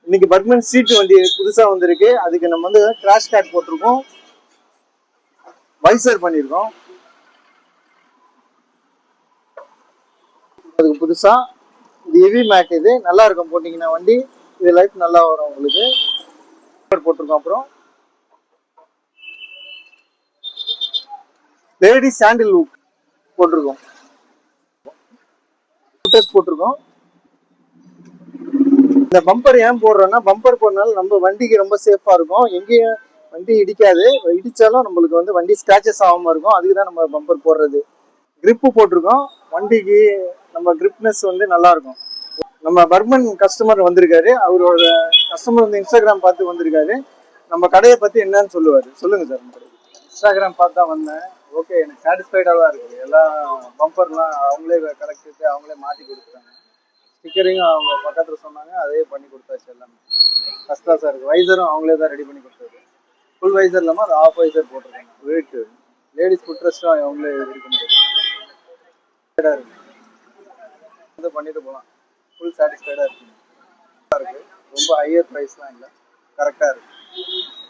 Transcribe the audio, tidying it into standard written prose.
இன்னைக்கு Burgman seat வண்டி புதுசா வந்திருக்கு. அதுக்கு நம்ம வந்து கிராஷ் கார்ட் போட்டிருக்கோம், வைசர் பண்ணிருக்கோம். அதுக்கு புதுசா இது ஹெவி மேட், இது நல்லா இருக்கும் போட்டீங்கன்னா வண்டி. இது லைஃப் நல்லா வரும் உங்களுக்கு. போட்டிருக்கோம். அப்புறம் லேடி சாண்டில் போட்டிருக்கோம், போட்டிருக்கோம். இந்த பம்பர் ஏன் போடுறோம்னா, பம்பர் போடுறதுனால நம்ம வண்டிக்கு ரொம்ப சேஃபா இருக்கும். எங்கேயும் வண்டி இடிக்காது, இடிச்சாலும் நம்மளுக்கு வந்து வண்டி ஸ்கிராச்சஸ் ஆகாம இருக்கும். அதுக்கு தான் நம்ம பம்பர் போடுறது. கிரிப்பு போட்டிருக்கோம் வண்டிக்கு, நம்ம கிரிப்னஸ் வந்து நல்லா இருக்கும். நம்ம பர்மன் கஸ்டமர் வந்திருக்காரு. அவரோட கஸ்டமர் வந்து இன்ஸ்டாகிராம் பார்த்து வந்திருக்காரு. நம்ம கடையை பத்தி என்னன்னு சொல்லுவாரு. சொல்லுங்க சார். இன்ஸ்டாகிராம் பார்த்து தான் வந்தேன். ஓகே, எனக்கு சாட்டிஸ்ஃபைடாக தான் இருக்குது. எல்லாம் பம்பர்லாம் அவங்களே கரெக்ட் அவங்களே மாற்றி கொடுத்துட்டாங்க. ஸ்டிக்கரிங்கும் அவங்க பக்கத்தில் சொன்னாங்க, அதே பண்ணி கொடுத்தாச்சு. எல்லாமே ஃபர்ஸ்ட் கிளாஸாக இருக்குது. வைசரும் அவங்களே தான் ரெடி பண்ணி கொடுத்தது. ஃபுல் வைசர் இல்லாமல் அது ஆஃப் வைசர் போட்டிருக்காங்க. வெயிட் லேடிஸ் ஃபுட் ரெஸ்ட்டும் அவங்களே ரெடி பண்ணி கொடுத்தாங்க. வந்து பண்ணிட்டு போகலாம். ஃபுல் சாட்டிஸ்ஃபைடாக இருக்குது. ரொம்ப ஹையர் ப்ரைஸ்லாம் இல்லை, கரெக்டாக இருக்குது.